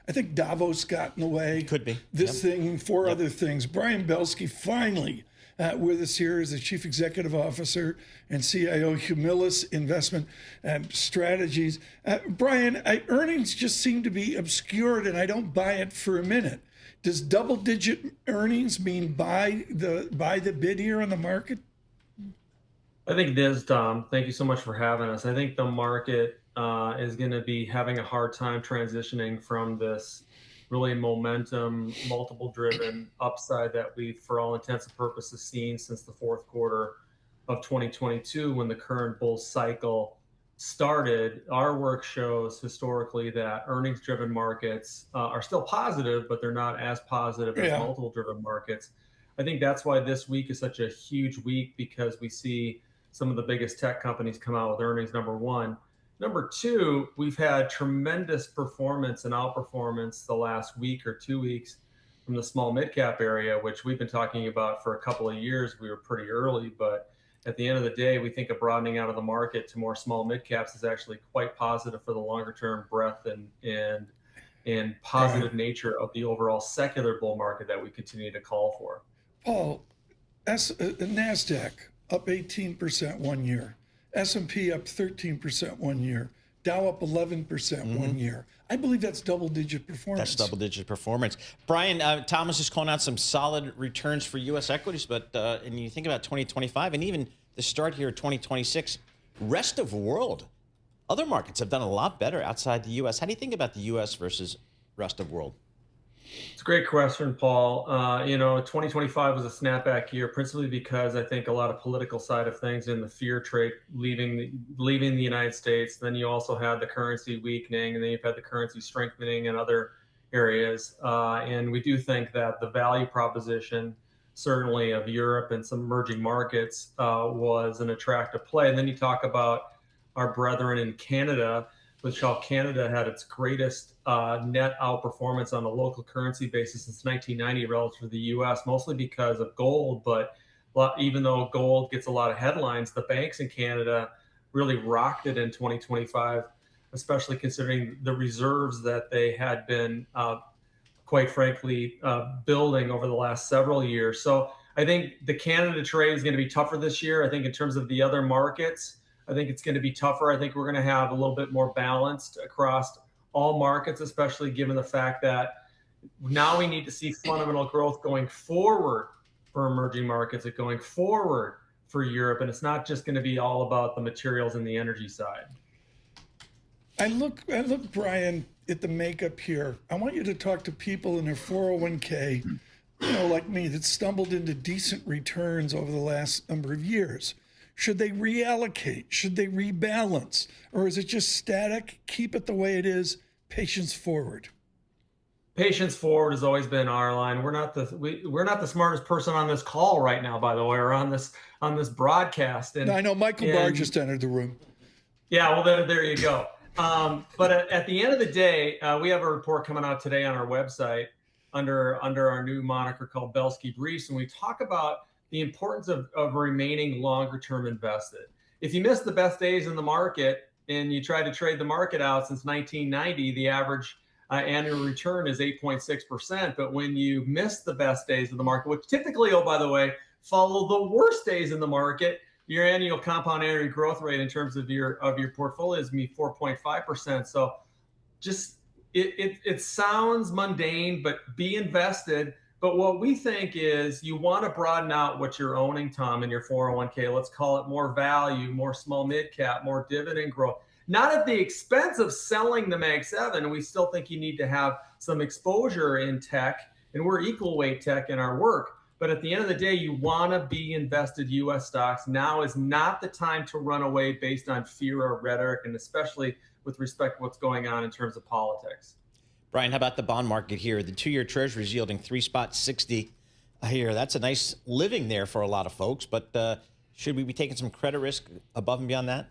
I think Davos got in the way. Could be. This thing, four other things. Brian Belski finally with us here as the Chief Executive Officer and CIO Humilis Investment Strategies. Brian, earnings just seem to be obscured, and I don't buy it for a minute. Does double-digit earnings mean buy the bid here on the market? I think it is, Tom. Thank you so much for having us. I think the market is going to be having a hard time transitioning from this really momentum, multiple-driven upside that we've, for all intents and purposes, seen since the fourth quarter of 2022 when the current bull cycle started. Our work shows historically that earnings-driven markets are still positive, but they're not as positive as multiple-driven markets. I think that's why this week is such a huge week, because we see some of the biggest tech companies come out with earnings, number one. Number two, we've had tremendous performance and outperformance the last week or 2 weeks from the small mid-cap area, which we've been talking about for a couple of years. We were pretty early, but at the end of the day, we think a broadening out of the market to more small mid-caps is actually quite positive for the longer-term breadth and positive nature of the overall secular bull market that we continue to call for. Paul, NASDAQ up 18% 1 year. S&P up 13% 1 year. Dow up 11% 1 year. I believe that's double-digit performance. That's double-digit performance. Brian, Thomas is calling out some solid returns for U.S. equities, but and you think about 2025 and even the start here of 2026, rest of world, other markets have done a lot better outside the U.S. How do you think about the U.S. versus rest of world? It's a great question, Paul. 2025 was a snapback year, principally because I think a lot of political side of things and the fear trade leaving the United States. Then you also had the currency weakening, and then you've had the currency strengthening in other areas. And we do think that the value proposition, certainly of Europe and some emerging markets, was an attractive play. And then you talk about our brethren in Canada, which how Canada had its greatest net outperformance on a local currency basis since 1990 relative to the U.S., mostly because of gold. But even though gold gets a lot of headlines, the banks in Canada really rocked it in 2025, especially considering the reserves that they had been, quite frankly, building over the last several years. So I think the Canada trade is going to be tougher this year. I think in terms of the other markets, I think it's going to be tougher. I think we're going to have a little bit more balanced across all markets, especially given the fact that now we need to see fundamental growth going forward for emerging markets and going forward for Europe. And it's not just going to be all about the materials and the energy side. I look, Brian, at the makeup here. I want you to talk to people in their 401k, like me, that stumbled into decent returns over the last number of years. Should they reallocate? Should they rebalance? Or is it just static? Keep it the way it is. Patience forward. Patience forward has always been our line. We're not the smartest person on this call right now, by the way, or on this broadcast. And I know Michael Barr just entered the room. Yeah, well, there you go. But at the end of the day, we have a report coming out today on our website under our new moniker called Belski Briefs, and we talk about the importance of remaining longer term invested. If you miss the best days in the market and you try to trade the market out since 1990, the average annual return is 8.6%. But when you miss the best days of the market, which typically, oh, by the way, follow the worst days in the market, your annual compound annual growth rate in terms of your portfolio is going to be 4.5%. So just it sounds mundane, but be invested. But what we think is you want to broaden out what you're owning, Tom, in your 401k. Let's call it more value, more small mid-cap, more dividend growth. Not at the expense of selling the Mag 7. We still think you need to have some exposure in tech, and we're equal weight tech in our work. But at the end of the day, you want to be invested U.S. stocks. Now is not the time to run away based on fear or rhetoric, and especially with respect to what's going on in terms of politics. Brian, how about the bond market here? The 2-year Treasury is yielding 3.60 here. That's a nice living there for a lot of folks. But should we be taking some credit risk above and beyond that?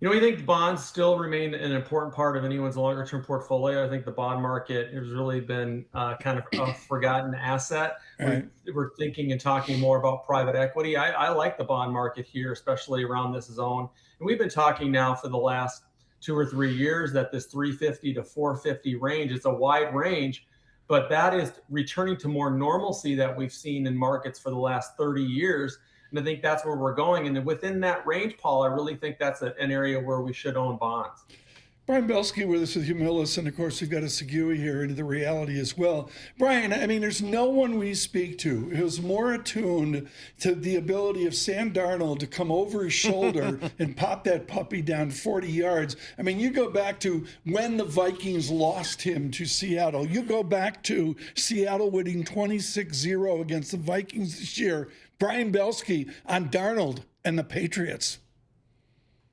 We think bonds still remain an important part of anyone's longer-term portfolio. I think the bond market has really been kind of a forgotten asset. Right. We're thinking and talking more about private equity. I like the bond market here, especially around this zone. And we've been talking now for the last 2 or 3 years that this 350 to 450 range, it's a wide range, but that is returning to more normalcy that we've seen in markets for the last 30 years. And I think that's where we're going. And within that range, Paul, I really think that's an area where we should own bonds. Brian Belski with us with Humilus, and of course we've got a Segui here into the reality as well. Brian, I mean, there's no one we speak to who's more attuned to the ability of Sam Darnold to come over his shoulder and pop that puppy down 40 yards. I mean, you go back to when the Vikings lost him to Seattle. You go back to Seattle winning 26-0 against the Vikings this year. Brian Belski on Darnold and the Patriots.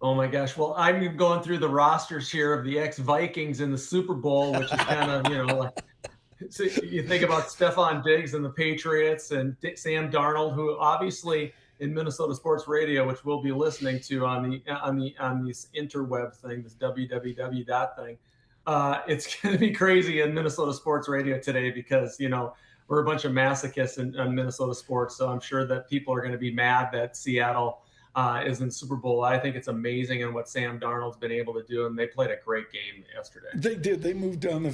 Oh my gosh. Well, I'm going through the rosters here of the ex-Vikings in the Super Bowl, which is kind of, like, so you think about Stephon Diggs and the Patriots and Sam Darnold, who obviously in Minnesota Sports Radio, which we'll be listening to on this interweb thing, this www thing. It's going to be crazy in Minnesota Sports Radio today because, we're a bunch of masochists in Minnesota sports. So I'm sure that people are going to be mad that Seattle is in Super Bowl. I think it's amazing and what Sam Darnold's been able to do, and they played a great game yesterday. They did. They moved down the